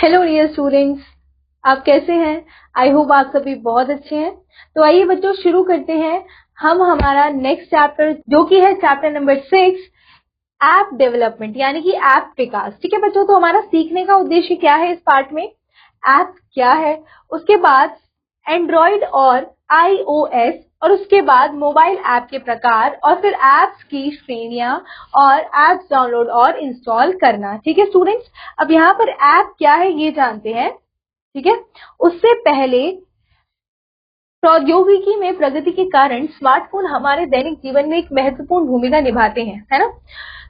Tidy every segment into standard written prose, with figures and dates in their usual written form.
Hello dear students, आप कैसे हैं? आई होप आप सभी बहुत अच्छे हैं। तो आइए बच्चों शुरू करते हैं हम हमारा नेक्स्ट चैप्टर जो कि है चैप्टर नंबर 6 ऐप डेवलपमेंट यानी कि ऐप विकास। ठीक है बच्चों, तो हमारा सीखने का उद्देश्य क्या है इस पार्ट में? ऐप क्या है, उसके बाद एंड्रॉइड और आईओएस, और उसके बाद मोबाइल ऐप के प्रकार, और फिर ऐप्स की श्रेणियां और ऐप्स डाउनलोड और इंस्टॉल करना। ठीक है स्टूडेंट्स, अब यहाँ पर ऐप क्या है ये जानते हैं। ठीक है, उससे पहले प्रौद्योगिकी में प्रगति के कारण स्मार्टफोन हमारे दैनिक जीवन में एक महत्वपूर्ण भूमिका निभाते हैं, है ना।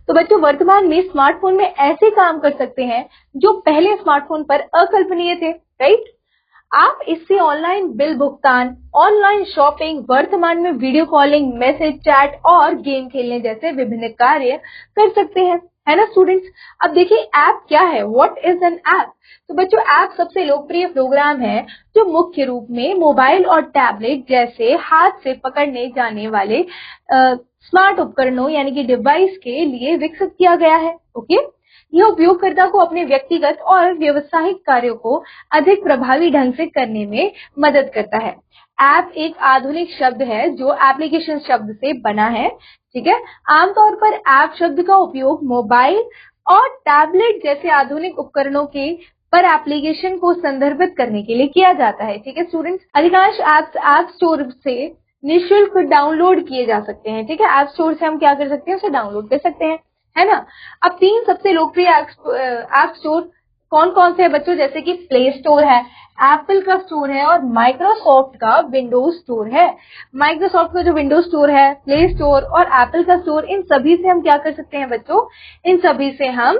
तो बच्चों वर्तमान में स्मार्टफोन में ऐसे काम कर सकते हैं जो पहले स्मार्टफोन पर अकल्पनीय थे, राइट। आप इससे ऑनलाइन बिल भुगतान, ऑनलाइन शॉपिंग, वर्तमान में वीडियो कॉलिंग, मैसेज चैट और गेम खेलने जैसे विभिन्न कार्य कर सकते हैं, है ना स्टूडेंट्स। अब देखिए ऐप क्या है, व्हाट इज एन ऐप। तो बच्चों ऐप सबसे लोकप्रिय प्रोग्राम है जो मुख्य रूप में मोबाइल और टैबलेट जैसे हाथ से पकड़ने जाने वाले स्मार्ट उपकरणों यानी कि डिवाइस के लिए विकसित किया गया है। ओके, यह उपयोगकर्ता को अपने व्यक्तिगत और व्यावसायिक कार्यों को अधिक प्रभावी ढंग से करने में मदद करता है। ऐप एक आधुनिक शब्द है जो एप्लीकेशन शब्द से बना है। ठीक है, आमतौर पर ऐप शब्द का उपयोग मोबाइल और टैबलेट जैसे आधुनिक उपकरणों के पर एप्लीकेशन को संदर्भित करने के लिए किया जाता है। ठीक है स्टूडेंट्स, अधिकांश ऐप्स ऐप स्टोर से निःशुल्क डाउनलोड किए जा सकते हैं। ठीक है, ऐप स्टोर से हम क्या कर सकते हैं, उसे डाउनलोड कर सकते हैं, है ना। अब तीन सबसे लोकप्रिय ऐप स्टोर कौन कौन से हैं बच्चों, जैसे कि प्ले स्टोर है, एप्पल का स्टोर है और माइक्रोसॉफ्ट का विंडोज स्टोर है। माइक्रोसॉफ्ट का जो विंडोज स्टोर है, प्ले स्टोर और एप्पल का स्टोर, इन सभी से हम क्या कर सकते हैं बच्चों, इन सभी से हम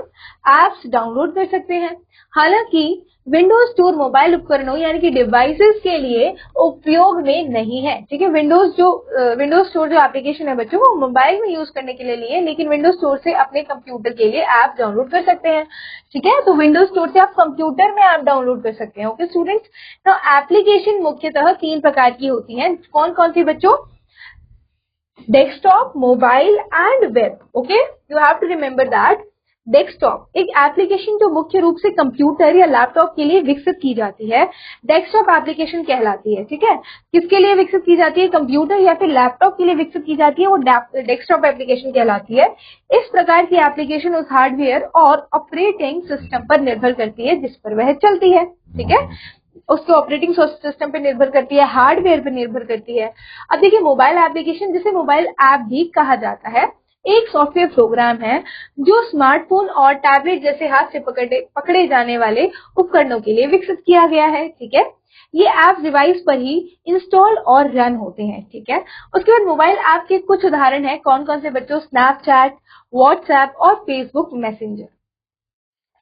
एप्स डाउनलोड कर सकते हैं। हालांकि विंडोज स्टोर मोबाइल उपकरणों यानी कि डिवाइसेस के लिए उपयोग में नहीं है। ठीक है, विंडोज स्टोर जो एप्लीकेशन है बच्चों वो मोबाइल में यूज करने के लिए नहीं है, लेकिन विंडोज स्टोर से अपने कंप्यूटर के लिए ऐप डाउनलोड कर सकते हैं। ठीक है, तो विंडोज स्टोर से आप कंप्यूटर में ऐप डाउनलोड कर सकते हैं। ओके स्टूडेंट्स, तो एप्लीकेशन मुख्यतः तीन प्रकार की होती हैं। कौन कौन सी बच्चों? Desktop, mobile and web. Okay, you have to remember that. Desktop एक एप्लीकेशन जो मुख्य रूप से कंप्यूटर या लैपटॉप के लिए विकसित की जाती है, डेस्कटॉप एप्लीकेशन कहलाती है। ठीक है, किसके लिए विकसित की जाती है, कंप्यूटर या फिर लैपटॉप के लिए विकसित की जाती है, वो डेस्कटॉप एप्लीकेशन कहलाती है। इस प्रकार की एप्लीकेशन उस हार्डवेयर और ऑपरेटिंग सिस्टम पर निर्भर करती है जिस पर वह चलती है। ठीक है, उसके ऑपरेटिंग सिस्टम पे निर्भर करती है, हार्डवेयर पे निर्भर करती है। अब देखिए मोबाइल एप्लीकेशन, जिसे मोबाइल ऐप भी कहा जाता है, एक सॉफ्टवेयर प्रोग्राम है जो स्मार्टफोन और टैबलेट जैसे हाथ से पकड़े जाने वाले उपकरणों के लिए विकसित किया गया है। ठीक है, ये ऐप डिवाइस पर ही इंस्टॉल और रन होते हैं। ठीक है, उसके बाद मोबाइल ऐप के कुछ उदाहरण है, कौन कौन से बच्चों? स्नैपचैट, व्हाट्सएप और फेसबुक मैसेंजर।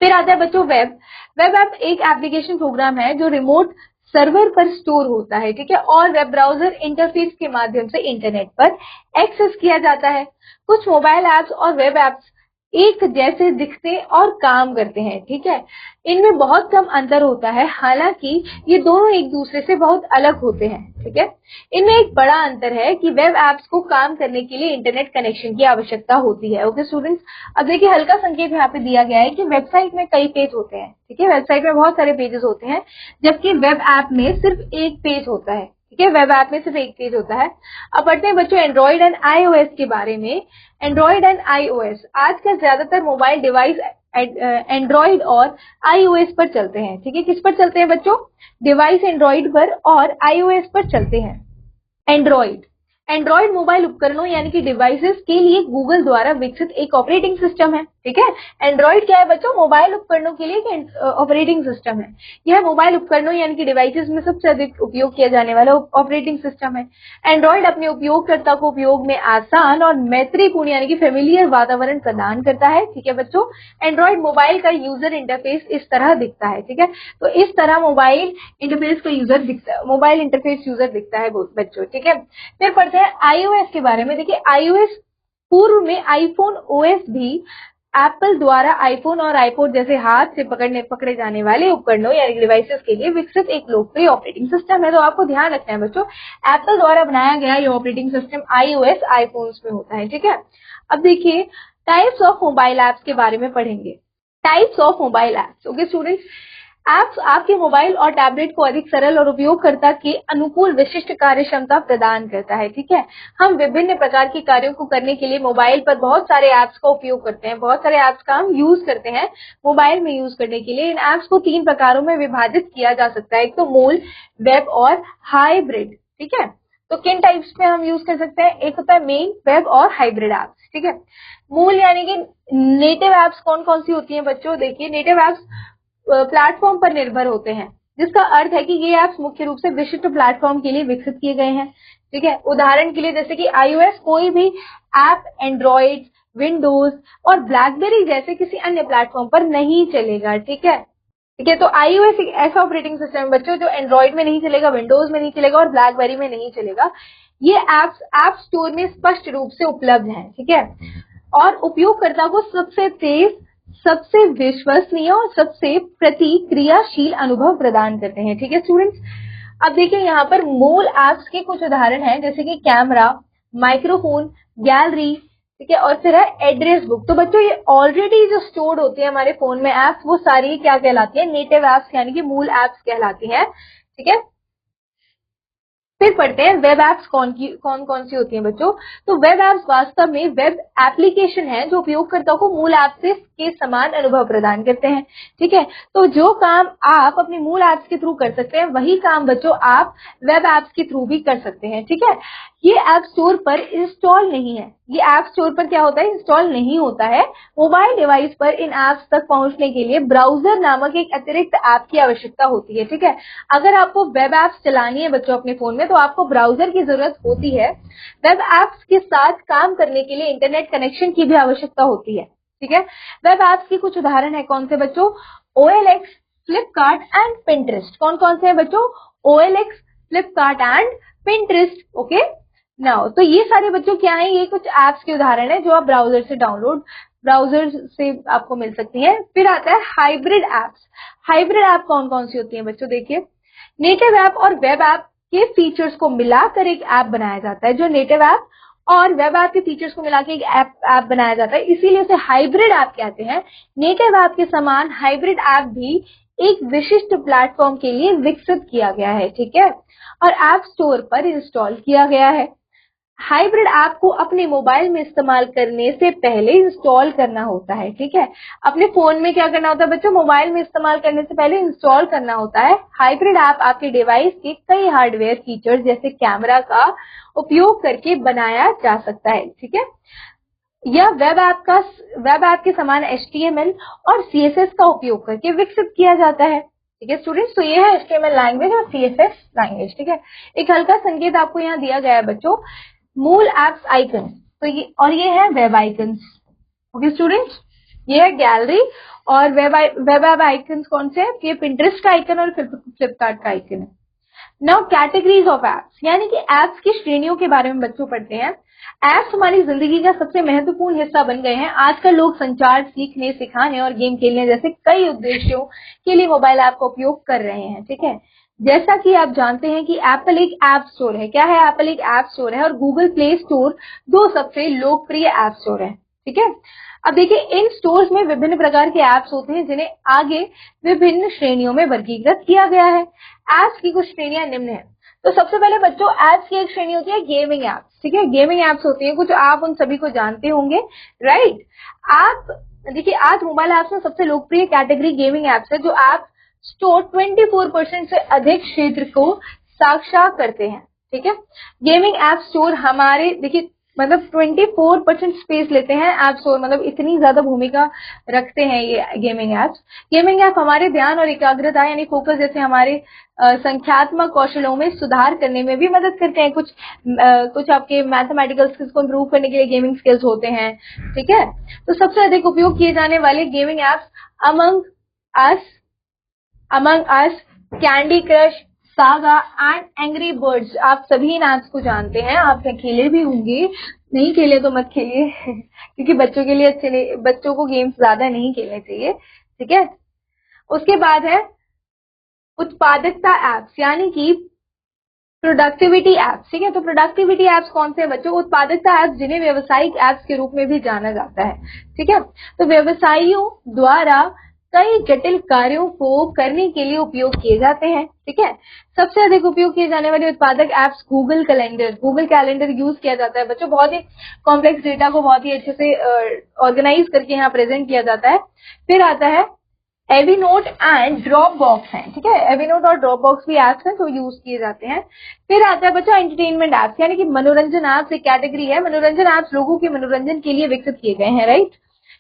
फिर आता है बच्चों वेब। वेब ऐप एक एप्लीकेशन प्रोग्राम है जो रिमोट सर्वर पर स्टोर होता है। ठीक है, और वेब ब्राउजर इंटरफेस के माध्यम से इंटरनेट पर एक्सेस किया जाता है। कुछ मोबाइल ऐप्स और वेब ऐप्स एक जैसे दिखते और काम करते हैं। ठीक है, इनमें बहुत कम अंतर होता है, हालांकि ये दोनों एक दूसरे से बहुत अलग होते हैं। ठीक है, इनमें एक बड़ा अंतर है कि वेब ऐप्स को काम करने के लिए इंटरनेट कनेक्शन की आवश्यकता होती है। ओके स्टूडेंट्स, अब देखिए हल्का संकेत यहाँ पे दिया गया है कि वेबसाइट में कई पेज होते हैं। ठीक है, वेबसाइट में बहुत सारे पेजेस होते हैं, जबकि वेब ऐप में सिर्फ एक पेज होता है। ठीक है, वेब ऐप में सिर्फ एक पेज होता है। अब पढ़ते हैं बच्चों एंड्रॉइड एंड आईओएस के बारे में। एंड्रॉइड एंड आईओएस, आज का ज्यादातर मोबाइल डिवाइस एंड्रॉइड और आईओएस पर चलते हैं। ठीक है, किस पर चलते हैं बच्चों? डिवाइस एंड्रॉइड पर और आईओएस पर चलते हैं। एंड्रॉइड एंड्रॉइड मोबाइल उपकरणों यानी कि डिवाइसेस के लिए गूगल द्वारा विकसित एक ऑपरेटिंग सिस्टम है। ठीक है, एंड्रॉइड क्या है बच्चों? मोबाइल उपकरणों के लिए एक ऑपरेटिंग सिस्टम है। यह मोबाइल उपकरणों यानी कि डिवाइसेस में सबसे अधिक उपयोग किया जाने वाला ऑपरेटिंग सिस्टम है। एंड्रॉइड अपने उपयोगकर्ता को उपयोग में आसान और मैत्रीपूर्ण यानी कि फेमिलियर वातावरण प्रदान करता है। ठीक है बच्चों, एंड्रॉइड मोबाइल का यूजर इंटरफेस इस तरह दिखता है। ठीक है, तो इस तरह मोबाइल इंटरफेस यूजर दिखता है बच्चों। ठीक है, फिर पढ़ते हैं आईओएस के बारे में। देखिए आईओएस पूर्व में आईफोन ओएस भी एप्पल द्वारा आईफोन और आईपॉड जैसे हाथ से पकड़े जाने वाले उपकरणों या डिवाइसेस के लिए विकसित एक लोकप्रिय ऑपरेटिंग सिस्टम है। तो आपको ध्यान रखना है बच्चों, एप्पल द्वारा बनाया गया ये ऑपरेटिंग सिस्टम आईओएस आईफोन्स में होता है। ठीक है, अब देखिए टाइप्स ऑफ मोबाइल ऐप्स के बारे में पढ़ेंगे। Types of mobile apps. Okay students, apps आपके मोबाइल और टैबलेट को अधिक सरल और उपयोगकर्ता के अनुकूल विशिष्ट कार्य क्षमता प्रदान करता है। ठीक है, हम विभिन्न प्रकार के कार्यों को करने के लिए मोबाइल पर बहुत सारे ऐप्स का उपयोग करते हैं, बहुत सारे ऐप्स का हम यूज करते हैं मोबाइल में यूज करने के लिए। इन ऐप्स को 3 प्रकारों में विभाजित किया जा सकता है, एक तो मूल, वेब और हाइब्रिड। ठीक है, तो किन टाइप्स में हम यूज कर सकते हैं? एक होता है मेन, वेब और हाइब्रिड ऐप्स। ठीक है, मूल यानी कि नेटिव ऐप्स कौन कौन सी होती हैं बच्चों? देखिए, नेटिव ऐप्स प्लेटफॉर्म पर निर्भर होते हैं, जिसका अर्थ है कि ये ऐप्स मुख्य रूप से विशिष्ट प्लेटफॉर्म के लिए विकसित किए गए हैं। ठीक है, उदाहरण के लिए जैसे कि iOS कोई भी ऐप एंड्रॉइड, विंडोज और ब्लैकबेरी जैसे किसी अन्य प्लेटफॉर्म पर नहीं चलेगा। ठीक है, ठीक है, तो iOS एक ऐसा ऑपरेटिंग सिस्टम है बच्चों जो एंड्रॉइड में नहीं चलेगा, विंडोज में नहीं चलेगा और ब्लैकबेरी में नहीं चलेगा। ये ऐप्स ऐप स्टोर में स्पष्ट रूप से उपलब्ध हैं। ठीक है, और उपयोगकर्ता को सबसे तेज, सबसे विश्वसनीय और सबसे प्रतिक्रियाशील अनुभव प्रदान करते हैं। ठीक है स्टूडेंट्स, अब देखिए यहाँ पर मूल ऐप्स के कुछ उदाहरण हैं, जैसे कि कैमरा, माइक्रोफोन, गैलरी, ठीक है, और फिर है एड्रेस बुक। तो बच्चों ये ऑलरेडी जो स्टोर्ड होती है हमारे फोन में ऐप्स, वो सारी क्या कहलाती है? नेटिव ऐप्स यानी कि मूल ऐप्स कहलाती हैं। ठीक है, फिर पढ़ते हैं वेब ऐप्स कौन कौन सी होती हैं बच्चों। तो वेब ऐप्स वास्तव में वेब एप्लीकेशन है जो उपयोगकर्ता को मूल ऐप से के समान अनुभव प्रदान करते हैं। ठीक है, तो जो काम आप अपने मूल ऐप्स के थ्रू कर सकते हैं, वही काम बच्चों आप वेब ऐप्स के थ्रू भी कर सकते हैं। ठीक है, ये ऐप स्टोर पर इंस्टॉल नहीं है, ये ऐप स्टोर पर क्या होता है? इंस्टॉल नहीं होता है। मोबाइल डिवाइस पर इन ऐप्स तक पहुंचने के लिए ब्राउजर नामक एक अतिरिक्त ऐप की आवश्यकता होती है। ठीक है, अगर आपको वेब ऐप्स चलानी है बच्चों अपने फोन में, तो आपको ब्राउजर की जरूरत होती है। वेब ऐप्स के साथ काम करने के लिए इंटरनेट कनेक्शन की भी आवश्यकता होती है। ठीक है, वेब ऐप्स के कुछ उदाहरण है कौन से बच्चों? OLX, Flipkart and Pinterest. कौन कौन से हैं बच्चों? OLX, Flipkart and Pinterest. Okay, now तो ये सारे बच्चों क्या हैं? ये कुछ ऐप्स के उदाहरण है जो आप ब्राउजर से आपको मिल सकती हैं। फिर आता है हाइब्रिड ऐप्स। हाइब्रिड ऐप कौन कौन सी होती हैं बच्चों? देखिए, नेटिव ऐप और वेब ऐप के फीचर्स को मिलाकर एक ऐप बनाया जाता है। जो नेटिव ऐप और वेब ऐप के फीचर्स को मिलाकर एक ऐप बनाया जाता है, इसीलिए उसे हाइब्रिड ऐप कहते हैं। नेटिव ऐप के समान हाइब्रिड ऐप भी एक विशिष्ट प्लेटफॉर्म के लिए विकसित किया गया है। ठीक है, और ऐप स्टोर पर इंस्टॉल किया गया है। हाइब्रिड ऐप को अपने मोबाइल में इस्तेमाल करने से पहले इंस्टॉल करना होता है। ठीक है, अपने फोन में क्या करना होता है बच्चों? मोबाइल में इस्तेमाल करने से पहले इंस्टॉल करना होता है। हाइब्रिड ऐप आपके डिवाइस के कई हार्डवेयर फीचर्स जैसे कैमरा का उपयोग करके बनाया जा सकता है। ठीक है, यह वेब ऐप के समान HTML और CSS का उपयोग करके विकसित किया जाता है। ठीक है स्टूडेंट्स, तो ये है HTML लैंग्वेज और CSS लैंग्वेज। ठीक है, एक हल्का संकेत आपको यहाँ दिया गया है बच्चों, मूल एप्स आइकन, तो ये है वेब आइकन्स। ओके स्टूडेंट्स, ये है गैलरी और वेब ऐप आइकन्स कौन से हैं? ये पिंटरेस्ट का आइकन और फ्लिपकार्ट का आइकन है। नाउ कैटेगरीज ऑफ एप्स, यानी कि एप्स की श्रेणियों के बारे में बच्चों पढ़ते हैं। एप्स हमारी जिंदगी का सबसे महत्वपूर्ण हिस्सा बन गए हैं। आजकल लोग संचार, सीखने, सिखाने और गेम खेलने जैसे कई उद्देश्यों के लिए मोबाइल ऐप का उपयोग कर रहे हैं। ठीक है, जैसा कि आप जानते हैं कि एप्पल एक ऐप स्टोर है। क्या है? एप्पल एक ऐप स्टोर है और गूगल प्ले स्टोर दो सबसे लोकप्रिय ऐप स्टोर है। ठीक है, अब देखिए, इन स्टोर्स में विभिन्न प्रकार के ऐप्स होते हैं जिन्हें आगे विभिन्न श्रेणियों में वर्गीकृत किया गया है। ऐप्स की कुछ श्रेणियां निम्न है। तो सबसे पहले बच्चों, ऐप्स की एक श्रेणी होती है गेमिंग ऐप्स। ठीक है, गेमिंग ऐप्स होती है कुछ, आप उन सभी को जानते होंगे, राइट। आप देखिए, आज मोबाइल ऐप्स में सबसे लोकप्रिय कैटेगरी गेमिंग ऐप्स है, जो ऐप स्टोर 24% से अधिक क्षेत्र को साक्षात करते हैं। ठीक है, गेमिंग ऐप स्टोर हमारे देखिए मतलब 24% स्पेस लेते हैं ऐप स्टोर, मतलब इतनी ज्यादा भूमिका रखते हैं ये गेमिंग ऐप्स। गेमिंग ऐप हमारे ध्यान और एकाग्रता यानी फोकस जैसे हमारे संख्यात्मक कौशलों में सुधार करने में भी मदद करते हैं। कुछ आपके मैथमेटिकल स्किल्स को इम्प्रूव करने के लिए गेमिंग स्किल्स होते हैं। ठीक है, तो सबसे अधिक उपयोग किए जाने वाले gaming apps among us, candy crush, saga and angry birds. आप सभी इन ऐप्स को जानते हैं, आपने खेले भी होंगे, नहीं खेले तो मत खेलिए क्योंकि बच्चों के लिए अच्छे नहीं, बच्चों को गेम्स ज्यादा नहीं खेलने चाहिए। ठीक है, उसके बाद है उत्पादकता एप्स यानी कि प्रोडक्टिविटी एप्स। ठीक है, तो प्रोडक्टिविटी एप्स कौन से हैं बच्चों? उत्पादकता एप्स जिन्हें व्यावसायिक एप्स के रूप में भी जाना जाता है। ठीक है, तो व्यवसायियों द्वारा कई जटिल कार्यों को करने के लिए उपयोग किए जाते हैं। ठीक है, सबसे अधिक उपयोग किए जाने वाले उत्पादक एप्स गूगल कैलेंडर यूज किया जाता है बच्चों, बहुत ही कॉम्प्लेक्स डेटा को बहुत ही अच्छे से ऑर्गेनाइज करके यहाँ प्रेजेंट किया जाता है। फिर आता है एवीनोट एंड ड्रॉप बॉक्स है। ठीक है, एवीनोट और ड्रॉप बॉक्स भी एप्स हैं जो यूज किए जाते हैं। फिर आता है बच्चों एंटरटेनमेंट एप्स, यानी कि मनोरंजन एप्स एक कैटेगरी है। मनोरंजन एप्स लोगों के मनोरंजन के लिए विकसित किए गए हैं, राइट।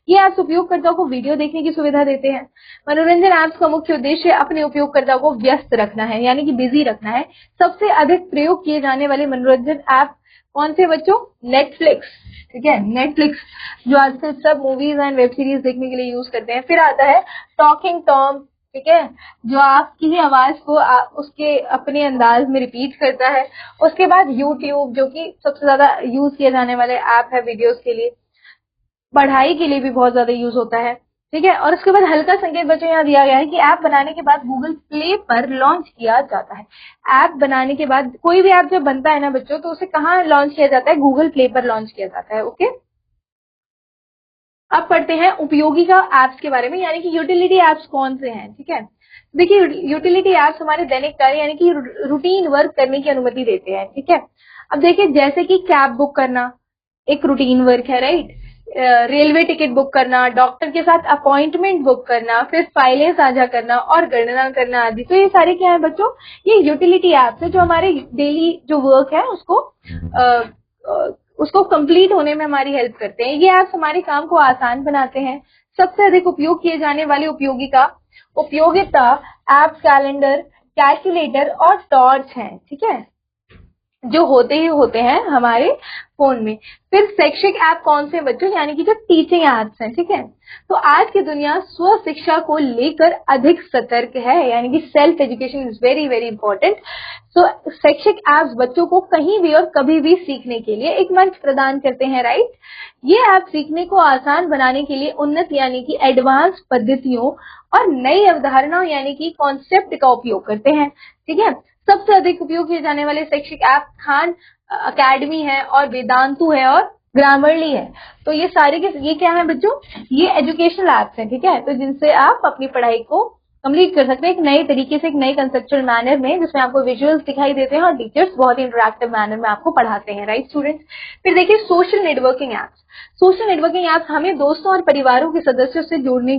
ये एप्स उपयोगकर्ताओं को वीडियो देखने की सुविधा देते हैं। मनोरंजन एप्स का मुख्य उद्देश्य अपने उपयोगकर्ताओं को व्यस्त रखना है, यानी कि बिजी रखना है। सबसे अधिक प्रयोग किए जाने वाले मनोरंजन ऐप कौन से बच्चों? नेटफ्लिक्स। ठीक है, नेटफ्लिक्स जो आजकल सब मूवीज एंड वेब सीरीज देखने के लिए यूज करते हैं। फिर आता है टॉकिंग टॉम, ठीक है, जो आपकी आवाज को उसके अपने अंदाज में रिपीट करता है। उसके बाद यूट्यूब, जो कि सबसे ज्यादा यूज किए जाने वाले ऐप है वीडियोस के लिए, पढ़ाई के लिए भी बहुत ज्यादा यूज होता है। ठीक है, और उसके बाद हल्का संकेत बच्चों यहाँ दिया गया है कि ऐप बनाने के बाद गूगल प्ले पर लॉन्च किया जाता है। ऐप बनाने के बाद कोई भी ऐप जब बनता है ना बच्चों, तो उसे कहाँ लॉन्च किया जाता है? गूगल प्ले पर लॉन्च किया जाता है। ओके, अब पढ़ते हैं उपयोगिता एप्स के बारे में, यानी कि यूटिलिटी एप्स कौन से हैं। ठीक है, देखिए यूटिलिटी एप्स हमारे दैनिक कार्य यानी कि रूटीन वर्क करने की अनुमति देते हैं। ठीक है, अब देखिए जैसे कि कैब बुक करना एक रूटीन वर्क है, राइट। रेलवे टिकट बुक करना, डॉक्टर के साथ अपॉइंटमेंट बुक करना, फिर फाइलें साझा करना और गणना करना आदि। तो ये सारे क्या है बच्चों? ये यूटिलिटी एप्स है जो हमारे डेली जो वर्क है उसको कंप्लीट होने में हमारी हेल्प करते हैं। ये एप्स हमारे काम को आसान बनाते हैं। सबसे अधिक उपयोग किए जाने वाली उपयोगिता एप्स कैलेंडर, कैलकुलेटर और टॉर्च हैं। ठीक है, जो होते ही होते हैं हमारे फोन में। फिर शैक्षिक ऐप कौन से बच्चों? यानी कि जो टीचिंग एप्स हैं। ठीक है, तो आज की दुनिया स्व शिक्षा को लेकर अधिक सतर्क है, यानी कि self education is very very important. So शैक्षिक एप्स बच्चों को कहीं भी और कभी भी सीखने के लिए एक मंच प्रदान करते हैं, राइट। ये ऐप सीखने को आसान बनाने के लिए उन्नत यानी कि एडवांस पद्धतियों और नई अवधारणाओं यानी कि कॉन्सेप्ट का उपयोग करते हैं। ठीक है, सबसे अधिक उपयोग किए जाने वाले शैक्षिक ऐप खान अकेडमी है और वेदांतु है और ग्रामरली है। तो ये सारे के ये क्या है बच्चों? ये एजुकेशनल ऐप्स हैं। ठीक है, तो जिनसे आप अपनी पढ़ाई को कंप्लीट कर सकते हैं एक नए तरीके से, एक नए कंसेप्चुअल मैनर में, जिसमें आपको विजुअल्स दिखाई देते हैं और टीचर्स बहुत ही इंटरैक्टिव मैनर में आपको पढ़ाते हैं, राइट स्टूडेंट्स। फिर देखिए social networking apps. Social networking apps हमें दोस्तों और परिवारों के सदस्यों से जुड़ने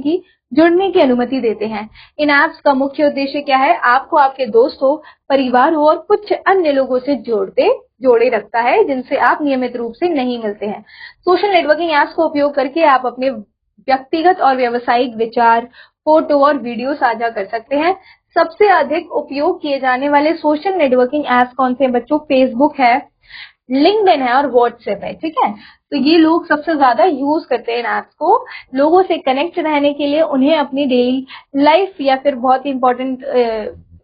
की अनुमति देते हैं। इन ऐप्स का मुख्य उद्देश्य क्या है? आपको आपके दोस्तों, परिवार हो और कुछ अन्य लोगों से जोड़े रखता है जिनसे आप नियमित रूप से नहीं मिलते हैं। सोशल नेटवर्किंग ऐप्स का उपयोग करके आप अपने व्यक्तिगत और व्यावसायिक विचार, फोटो और वीडियो साझा कर सकते हैं। सबसे अधिक उपयोग किए जाने वाले सोशल नेटवर्किंग ऐप्स कौन से हैं बच्चों? फेसबुक है, लिंक्डइन है और व्हाट्सएप है। ठीक है, तो ये लोग सबसे ज्यादा यूज करते हैं इन ऐप्स को लोगों से कनेक्ट रहने के लिए, उन्हें अपनी डेली लाइफ या फिर बहुत इंपॉर्टेंट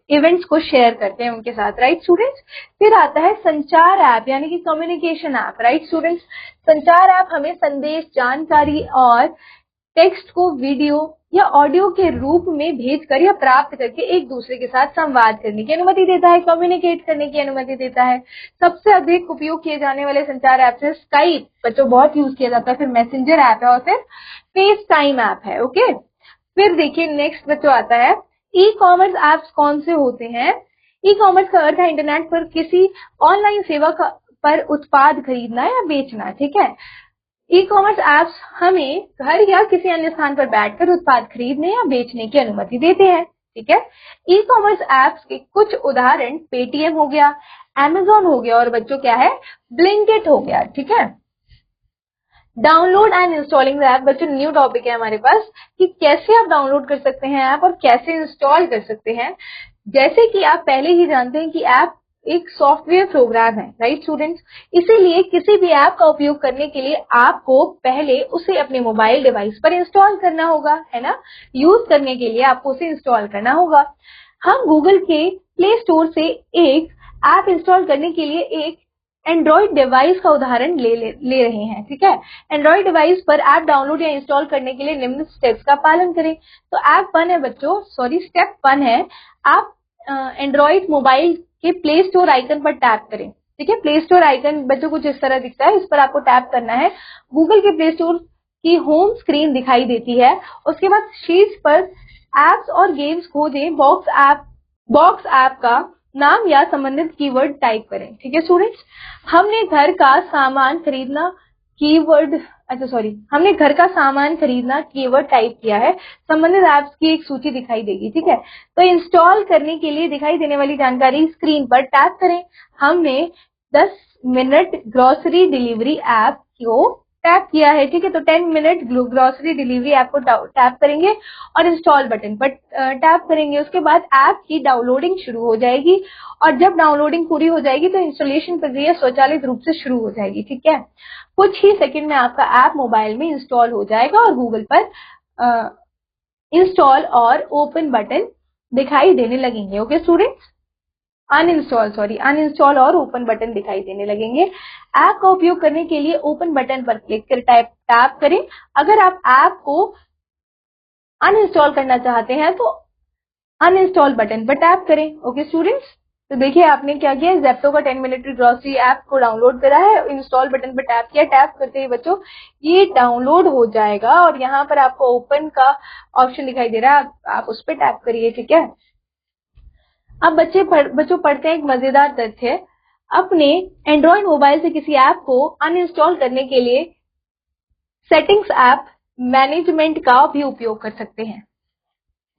इवेंट्स को शेयर करते हैं उनके साथ, राइट स्टूडेंट्स। फिर आता है संचार ऐप यानी कि कम्युनिकेशन ऐप, राइट स्टूडेंट्स। संचार ऐप हमें संदेश, जानकारी और टेक्स्ट को वीडियो या ऑडियो के रूप में भेजकर या प्राप्त करके एक दूसरे के साथ संवाद करने की अनुमति देता है, कम्युनिकेट करने की अनुमति देता है। सबसे अधिक उपयोग किए जाने वाले संचार ऐप है स्काइप, बच्चों बहुत यूज किया जाता है। फिर मैसेंजर ऐप है और फिर फेस टाइम ऐप है। ओके, फिर देखिए नेक्स्ट बच्चों आता है ई कॉमर्स ऐप्स कौन से होते हैं? ई कॉमर्स का अर्थ है इंटरनेट पर किसी ऑनलाइन सेवा पर उत्पाद खरीदना या बेचना। ठीक है, ई कॉमर्स ऐप्स हमें घर या किसी अन्य स्थान पर बैठकर उत्पाद खरीदने या बेचने की अनुमति देते हैं। ठीक है, ई कॉमर्स ऐप्स के कुछ उदाहरण पेटीएम हो गया, अमेजोन हो गया और बच्चों क्या है? ब्लिंकिट हो गया। ठीक है, download and installing the app, बच्चों न्यू टॉपिक है हमारे पास कि कैसे आप डाउनलोड कर सकते हैं ऐप और कैसे इंस्टॉल कर सकते हैं। जैसे कि आप पहले ही जानते हैं कि ऐप एक सॉफ्टवेयर प्रोग्राम है, राइट स्टूडेंट्स। इसीलिए किसी भी ऐप का उपयोग करने के लिए आपको पहले उसे अपने मोबाइल डिवाइस पर इंस्टॉल करना होगा, है ना। यूज करने के लिए आपको उसे इंस्टॉल करना होगा। हम गूगल के प्ले स्टोर से एक ऐप इंस्टॉल करने के लिए एक एंड्रॉइड डिवाइस का उदाहरण ले रहे हैं। ठीक है, एंड्रॉइड डिवाइस पर ऐप डाउनलोड या इंस्टॉल करने के लिए निम्न स्टेप्स का पालन करें। तो स्टेप 1 है, आप एंड्रॉइड मोबाइल के प्ले स्टोर आइकन पर टैप करें। ठीक है, प्ले स्टोर आइकन बच्चों कुछ इस तरह दिखता है, इस पर आपको टैप करना है। गूगल के प्ले स्टोर की होम स्क्रीन दिखाई देती है। उसके बाद शीर्ष पर एप्स और गेम्स खोजें, बॉक्स ऐप का नाम या संबंधित कीवर्ड टाइप करें। ठीक है स्टूडेंट्स, हमने घर का सामान खरीदना कीवर्ड टाइप किया है, संबंधित ऐप्स की एक सूची दिखाई देगी। ठीक है, तो इंस्टॉल करने के लिए दिखाई देने वाली जानकारी स्क्रीन पर टैप करें। हमने 10 मिनट ग्रोसरी डिलीवरी ऐप को टैप किया है। ठीक है, तो 10 मिनट ग्रोसरी डिलीवरी ऐप को टैप करेंगे और इंस्टॉल बटन पर टैप करेंगे। उसके बाद ऐप की डाउनलोडिंग शुरू हो जाएगी और जब डाउनलोडिंग पूरी हो जाएगी तो इंस्टॉलेशन प्रक्रिया स्वचालित रूप से शुरू हो जाएगी। ठीक है, कुछ ही सेकंड में आपका ऐप मोबाइल में इंस्टॉल हो जाएगा और गूगल पर इंस्टॉल और ओपन बटन दिखाई देने लगेंगे। ओके स्टूडेंट्स, अनइंस्टॉल और ओपन बटन दिखाई देने लगेंगे। ऐप का उपयोग करने के लिए ओपन बटन पर क्लिक कर टैप करें। अगर आप ऐप को अनइंस्टॉल करना चाहते हैं तो अनइंस्टॉल बटन पर टैप करें। ओके स्टूडेंट्स, तो देखिए आपने क्या किया, ज़ेप्टो का 10 मिनट ग्रोसरी ऐप को डाउनलोड करा है, इंस्टॉल बटन पर टैप किया, टैप करते ही बच्चों ये डाउनलोड हो जाएगा और यहाँ पर आपको ओपन का ऑप्शन दिखाई दे रहा है, आप उस पर टैप करिए। ठीक है, अब बच्चों पढ़ते हैं एक मजेदार तथ्य। अपने एंड्रॉइड मोबाइल से किसी ऐप को अनइंस्टॉल करने के लिए सेटिंग्स ऐप मैनेजमेंट का भी उपयोग कर सकते हैं।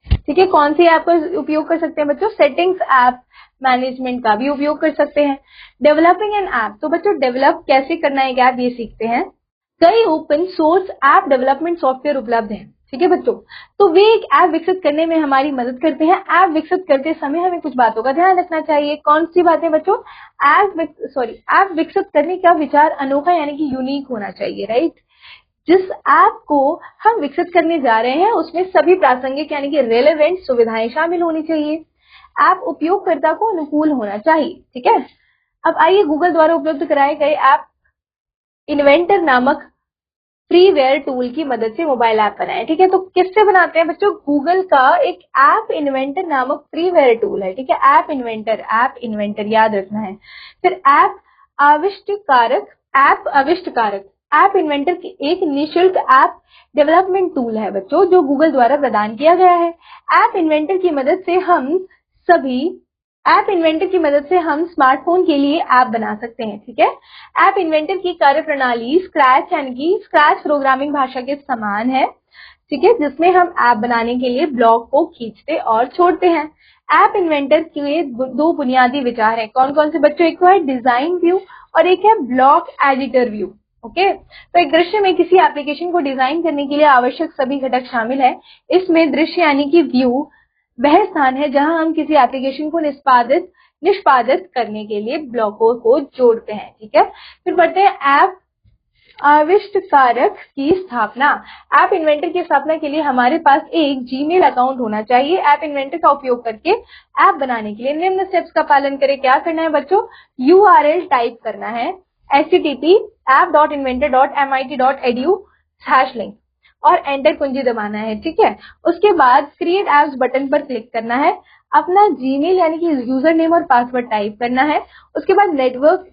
ठीक है, कौन सी ऐप का उपयोग कर सकते हैं बच्चों? सेटिंग्स ऐप मैनेजमेंट का भी उपयोग कर सकते हैं। डेवलपिंग एन ऐप, तो बच्चों डेवलप कैसे करना है एक ऐप ये सीखते हैं। कई open source app development software उपलब्ध हैं। ठीक है बच्चों, तो वे एक ऐप विकसित करने में हमारी मदद करते हैं। ऐप विकसित करते समय हमें कुछ बातों का ध्यान रखना चाहिए। कौन सी बातें बच्चों? ऐप विकसित करने का विचार अनोखा यानी कि यूनिक होना चाहिए, राइट। जिस ऐप को हम विकसित करने जा रहे हैं उसमें सभी प्रासंगिक यानी कि रेलेवेंट सुविधाएं शामिल होनी चाहिए। ऐप उपयोगकर्ता को अनुकूल होना चाहिए। ठीक है, अब आइए गूगल द्वारा उपलब्ध कराए गए ऐप इन्वेंटर नामक फ्रीवेयर टूल की मदद से मोबाइल ऐप बनाएं। ठीक है, तो किससे बनाते हैं बच्चों? गूगल का एक ऐप इन्वेंटर नामक फ्रीवेयर टूल है। ठीक है, ऐप इन्वेंटर याद रखना है। फिर ऐप आविष्कारक ऐप इन्वेंटर की एक निःशुल्क ऐप डेवलपमेंट टूल है बच्चों, जो गूगल द्वारा प्रदान किया गया है। ऐप इन्वेंटर की मदद से हम स्मार्टफोन के लिए ऐप बना सकते हैं। ठीक है, ऐप इन्वेंटर की कार्यप्रणाली स्क्रैच प्रोग्रामिंग भाषा के समान है। ठीक है, जिसमें हम ऐप बनाने के लिए ब्लॉक को खींचते और छोड़ते हैं। ऐप इन्वेंटर के दो बुनियादी विचार हैं। कौन कौन से बच्चों? एक है डिजाइन व्यू और एक है ब्लॉक एडिटर व्यू। ओके, तो एक दृश्य में किसी एप्लीकेशन को डिजाइन करने के लिए आवश्यक सभी घटक शामिल है। इसमें दृश्य यानी कि व्यू वह स्थान है जहां हम किसी एप्लीकेशन को निष्पादित करने के लिए ब्लॉकों को जोड़ते हैं। ठीक है, फिर बढ़ते हैं ऐप आविष्कारक की स्थापना। ऐप इन्वेंटर की स्थापना के लिए हमारे पास एक जीमेल अकाउंट होना चाहिए। ऐप इन्वेंटर का उपयोग करके ऐप बनाने के लिए निम्न स्टेप्स का पालन करें। क्या करना है बच्चों? URL टाइप करना है http://app.inventor.mit.edu/link और एंटर कुंजी दबाना है। ठीक है, उसके बाद क्रिएट एप्स बटन पर क्लिक करना है, अपना जीमेल यानी कि यूजर नेम और पासवर्ड टाइप करना है। उसके बाद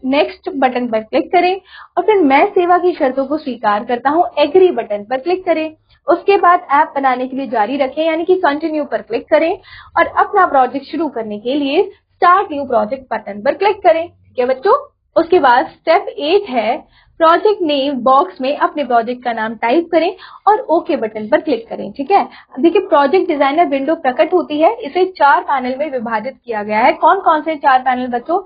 नेक्स्ट बटन पर क्लिक करें और फिर मैं सेवा की शर्तों को स्वीकार करता हूं एग्री बटन पर क्लिक करें। उसके बाद ऐप बनाने के लिए जारी रखें यानी कि कंटिन्यू पर क्लिक करें और अपना प्रोजेक्ट शुरू करने के लिए स्टार्ट न्यू प्रोजेक्ट बटन पर क्लिक करें। ठीक है बच्चों, उसके बाद स्टेप 8 है प्रोजेक्ट नेम बॉक्स में अपने प्रोजेक्ट का नाम टाइप करें और ओके बटन पर क्लिक करें। ठीक है, देखिए प्रोजेक्ट डिजाइनर विंडो प्रकट होती है। इसे 4 पैनल में विभाजित किया गया है। कौन कौन से 4 पैनल बच्चों?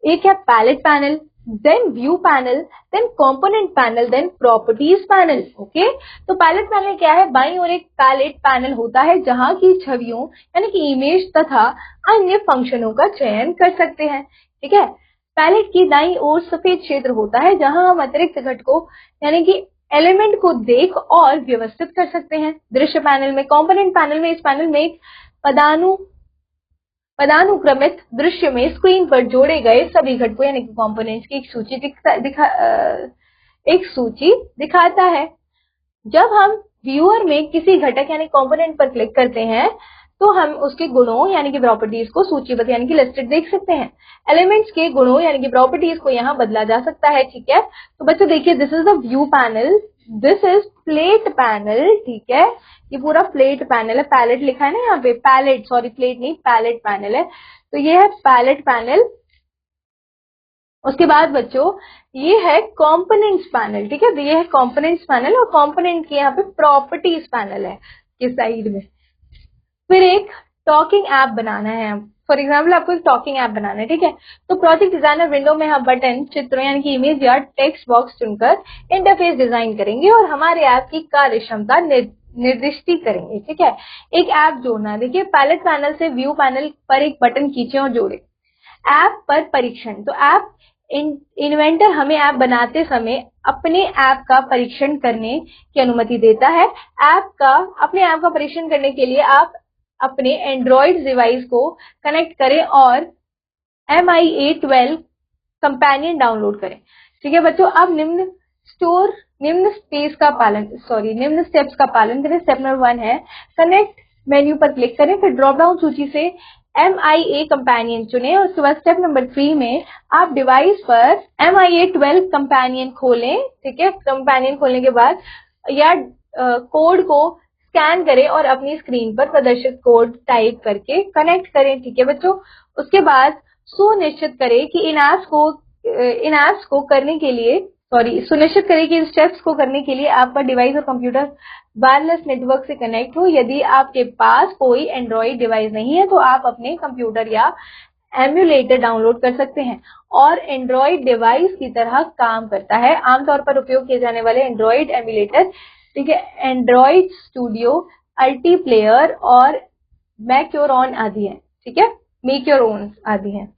एक है palette panel, then view panel, then component panel, then properties panel. Okay, तो पैलेट पैनल क्या है? बाईं ओर एक पैलेट पैनल होता है जहां की छवियों यानी कि इमेज तथा अन्य फंक्शनों का चयन कर सकते हैं। ठीक है, पैलेट की दाईं ओर सफेद क्षेत्र होता है जहां हम अतिरिक्त घटकों यानी कि एलिमेंट को देख और व्यवस्थित कर सकते हैं। दृश्य पैनल में, कंपोनेंट पैनल में, इस पैनल में एक पदानुक्रमित दृश्य में स्क्रीन पर जोड़े गए सभी घटकों यानी कि कंपोनेंट्स की एक सूची दिखाता है। जब हम व्यूअर में किसी घटक यानी कंपोनेंट पर क्लिक करते हैं तो हम उसके गुणों यानी कि प्रॉपर्टीज को सूचीबद्ध यानी कि लिस्टेड देख सकते हैं। एलिमेंट्स के गुणों यानी कि प्रॉपर्टीज को यहाँ बदला जा सकता है। ठीक है, तो बच्चों देखिए this is the view panel, this is plate panel, ठीक है, ये पूरा प्लेट पैनल है, पैलेट लिखा है ना यहाँ पे, पैलेट, सॉरी प्लेट नहीं, पैलेट पैनल है, तो ये है पैलेट पैनल। उसके बाद बच्चों ये है कंपोनेंट्स पैनल, ठीक है, तो ये है कंपोनेंट्स पैनल और कंपोनेंट के यहाँ पे प्रॉपर्टीज पैनल है इस साइड में। फिर एक टॉकिंग ऐप बनाना है, फॉर एग्जाम्पल आपको एक टॉकिंग ऐप बनाना है, ठीक है, तो प्रोजेक्ट डिजाइनर विंडो में हम बटन, चित्र यानी कि इमेज या टेक्स्ट बॉक्स चुनकर इंटरफेस डिजाइन करेंगे और हमारे ऐप की कार्य क्षमता निर्दिष्ट करेंगे, ठीक है। एक ऐप जोड़ना, देखिए पैलेट पैनल से व्यू पैनल पर एक बटन खींचे और जोड़े। ऐप पर परीक्षण, तो ऐप इन्वेंटर हमें ऐप बनाते समय अपने ऐप का परीक्षण करने की अनुमति देता है। अपने ऐप का परीक्षण करने के लिए आप अपने एंड्रॉइड डिवाइस को कनेक्ट करें और MIA12 कंपेनियन डाउनलोड करें, ठीक है बच्चों। अब निम्न स्टेप्स का पालन करें। स्टेप नंबर 1 है कनेक्ट मेन्यू पर क्लिक करें, फिर ड्रॉप डाउन सूची से MIA कंपेनियन चुनें और उसके बाद स्टेप नंबर 3 में आप डिवाइस पर MIA12 कंपेनियन खोलें, ठीक है। कंपेनियन खोलने के बाद या कोड को स्कैन करें और अपनी स्क्रीन पर प्रदर्शित कोड टाइप करके कनेक्ट करें, ठीक है बच्चों। उसके बाद सुनिश्चित करें कि इन स्टेप्स को करने के लिए आपका डिवाइस और कंप्यूटर वायरलेस नेटवर्क से कनेक्ट हो। यदि आपके पास कोई एंड्रॉइड डिवाइस नहीं है तो आप अपने कंप्यूटर या एम्यूलेटर डाउनलोड कर सकते हैं और एंड्रॉइड डिवाइस की तरह काम करता है। आमतौर पर उपयोग किए जाने वाले एंड्रॉइड एम्यूलेटर, ठीक है, एंड्रॉइड स्टूडियो, अल्टी प्लेयर और मैक्योरॉन आदि है, ठीक है, मैक्योरॉन आदि है।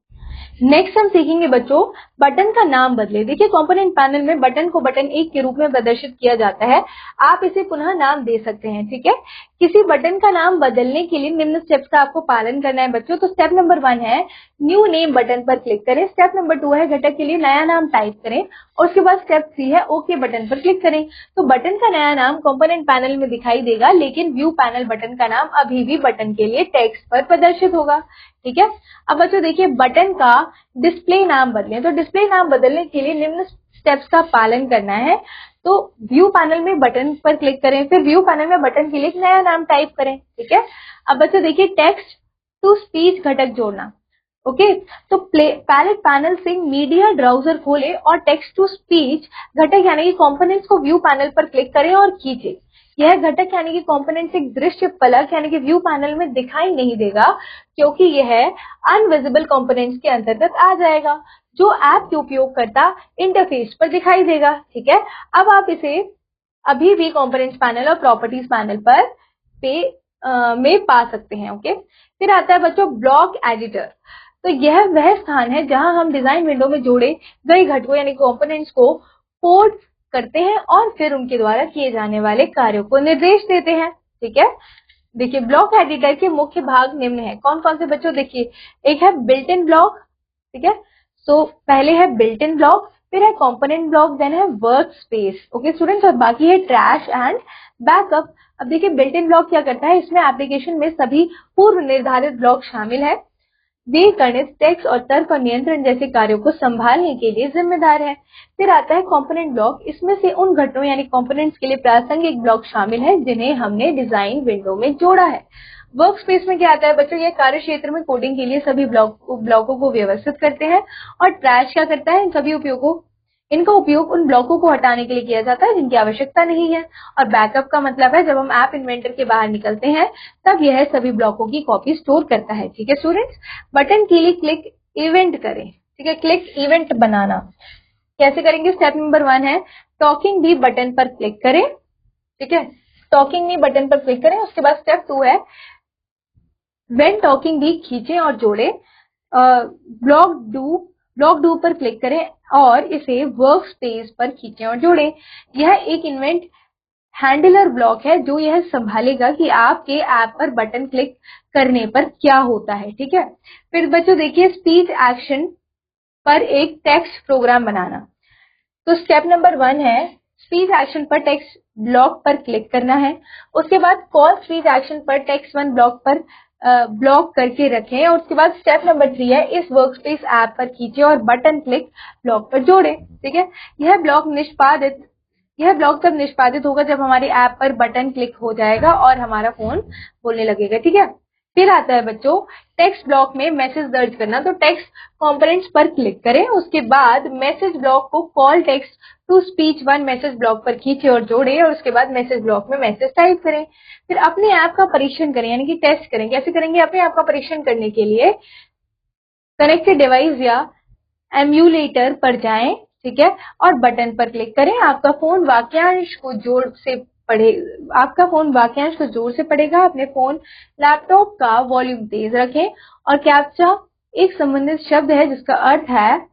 नेक्स्ट हम सीखेंगे बच्चों बटन का नाम बदले। देखिए कंपोनेंट पैनल में बटन को बटन 1 के रूप में प्रदर्शित किया जाता है, आप इसे पुनः नाम दे सकते हैं, ठीक है। किसी बटन का नाम बदलने के लिए निम्न स्टेप्स का आपको पालन करना है बच्चों। तो स्टेप नंबर 1 है न्यू नेम बटन पर क्लिक करें। स्टेप नंबर 2 है घटक के लिए नया नाम टाइप करें और उसके बाद स्टेप 3 है ओके बटन पर क्लिक करें। तो बटन का नया नाम कंपोनेंट पैनल में दिखाई देगा, लेकिन व्यू पैनल बटन का नाम अभी भी बटन के लिए टेक्स्ट पर प्रदर्शित होगा, ठीक है। अब बच्चों देखिए बटन का डिस्प्ले नाम बदलें। तो डिस्प्ले नाम बदलने के लिए निम्न स्टेप्स का पालन करना है। तो व्यू पैनल में बटन पर क्लिक करें, फिर व्यू पैनल में बटन के लिए एक नया नाम टाइप करें, ठीक है। अब बच्चों देखिए टेक्स्ट टू स्पीच घटक जोड़ना, ओके। तो पैलेट पैनल से मीडिया ब्राउजर खोलें और टेक्स्ट टू स्पीच घटक यानी कि कंपोनेंट्स को व्यू पैनल पर क्लिक करें और खींचें। यह घटक यानी कि कंपोनेंट्स एक दृश्य फलक यानी कि व्यू पैनल में दिखाई नहीं देगा, क्योंकि यह अनविजिबल कंपोनेंट्स के अंतर्गत आ जाएगा जो ऐप के उपयोगकर्ता इंटरफेस पर दिखाई देगा, ठीक है। अब आप इसे अभी भी कंपोनेंट्स पैनल और प्रॉपर्टीज पैनल पर में पा सकते हैं, ओके। फिर आता है बच्चों ब्लॉक एडिटर। तो यह वह स्थान है जहां हम डिजाइन विंडो में जोड़े गए घटकों यानी कंपोनेंट्स को कोड करते हैं और फिर उनके द्वारा किए जाने वाले कार्यों को निर्देश देते हैं, ठीक है। देखिए ब्लॉक एडिटर के मुख्य भाग निम्न है। कौन कौन से बच्चों, देखिए एक है बिल्ट इन ब्लॉक, ठीक है। तो पहले है बिल्ट इन ब्लॉक, फिर है कंपोनेंट ब्लॉक, देन है वर्क स्पेस, ओके स्टूडेंट्स, और बाकी है ट्रैश एंड बैकअप। अब देखिए बिल्ट इन ब्लॉक क्या करता है, इसमें एप्लीकेशन में सभी पूर्व निर्धारित ब्लॉक शामिल है। वे गणित, टेक्स्ट और तर्क और नियंत्रण जैसे कार्यों को संभालने के लिए जिम्मेदार है। फिर आता है कंपोनेंट ब्लॉक, इसमें से उन घटकों यानी कंपोनेंट्स के लिए प्रासंगिक ब्लॉक शामिल है जिन्हें हमने डिजाइन विंडो में जोड़ा है। वर्क स्पेस में क्या आता है बच्चों, ये कार्य क्षेत्र में कोडिंग के लिए सभी ब्लॉकों को व्यवस्थित करते हैं। और ट्रैश क्या करता है, इनका उपयोग उन ब्लॉकों को हटाने के लिए किया जाता है जिनकी आवश्यकता नहीं है। और बैकअप का मतलब है जब हम ऐप इन्वेंटर के बाहर निकलते हैं तब यह सभी ब्लॉकों की कॉपी स्टोर करता है, ठीक है स्टूडेंट्स। बटन के लिए क्लिक इवेंट करें, ठीक है, क्लिक इवेंट बनाना कैसे करेंगे। स्टेप नंबर 1 है टॉकिंग बी बटन पर क्लिक करें, ठीक है, टॉकिंग बी बटन पर क्लिक करें। उसके बाद स्टेप 2 है व्हेन टॉकिंग बी खींचें और जोड़े। ब्लॉक डू पर क्लिक करें और इसे वर्क स्पेस पर खींचें और जोड़ें। यह एक इवेंट हैंडलर ब्लॉक है जो यह संभालेगा कि आपके ऐप पर बटन क्लिक करने पर क्या होता है, ठीक है। फिर बच्चों देखिए स्पीच एक्शन पर एक टेक्स्ट प्रोग्राम बनाना। तो स्टेप नंबर 1 है स्पीच एक्शन पर टेक्स्ट ब्लॉक पर क्लिक करना है। उसके बाद कॉल स्पीच एक्शन पर टेक्स्ट 1 ब्लॉक पर ब्लॉक करके रखें। और उसके बाद स्टेप नंबर 3 है इस वर्कस्पेस ऐप पर खींचे और बटन क्लिक ब्लॉक पर जोड़ें, ठीक है। यह ब्लॉक यह ब्लॉक तब निष्पादित होगा जब हमारे ऐप पर बटन क्लिक हो जाएगा और हमारा फोन बोलने लगेगा, ठीक है। फिर आता है बच्चों टेक्स्ट ब्लॉक में मैसेज दर्ज करना। तो टेक्स्ट कंपोनेंट्स पर क्लिक करें, उसके बाद मैसेज ब्लॉक को call text to speech one message block पर खींचे और जोड़े और उसके बाद मैसेज ब्लॉक में मैसेज टाइप करें। फिर अपने ऐप का परीक्षण करें, यानी कि टेस्ट करें। कैसे करेंगे? अपने ऐप का परीक्षण करने के लिए कनेक्टेड डिवाइस या एम्यूलेटर पर जाएं, ठीक है, और बटन पर क्लिक करें। आपका फोन वाक्यांश को जोर से पढ़ेगा। अपने फोन लैपटॉप का वॉल्यूम तेज रखें और कैप्चा एक संबंधित शब्द है जिसका अर्थ है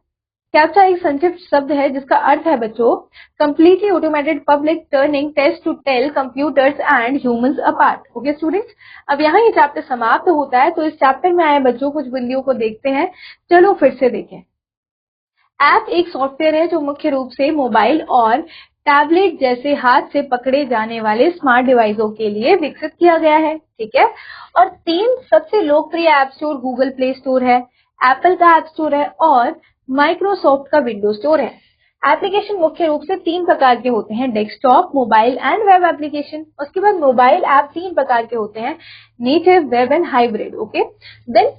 कैप्चा एक संक्षिप्त शब्द है जिसका अर्थ है बच्चों completely automated public turning test to tell computers and humans apart. Okay students, अब यहाँ ये चैप्टर समाप्त होता है। तो इस चैप्टर में आए बच्चों कुछ बिंदुओं को देखते हैं। चलो फिर से देखें। ऐप एक सॉफ्टवेयर है जो मुख्य रूप से मोबाइल और टैबलेट जैसे हाथ से पकड़े जाने वाले स्मार्ट डिवाइसों के लिए विकसित किया गया है, ठीक है। और 3 सबसे लोकप्रिय app store Google play store है, एप्पल का ऐप स्टोर है और माइक्रोसॉफ्ट का विंडो स्टोर है। एप्लीकेशन मुख्य रूप से 3 प्रकार के होते हैं, desktop, mobile and web application. उसके बाद मोबाइल ऐप 3 प्रकार के होते हैं, native, web and hybrid. Okay, then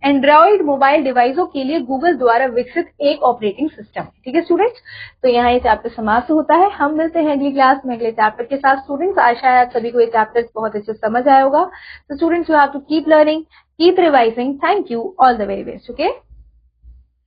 Android mobile डिवाइसों के लिए गूगल द्वारा विकसित एक ऑपरेटिंग सिस्टम, ठीक है स्टूडेंट्स। तो यहाँ ये चैप्टर समाप्त होता है। हम मिलते हैं अगली क्लास में अगले चैप्टर के साथ। स्टूडेंट्स, आशा है आप सभी को ये चैप्टर बहुत अच्छे से समझ आया होगा। तो students, you have to keep learning, keep revising. Thank you, all the very best. Okay.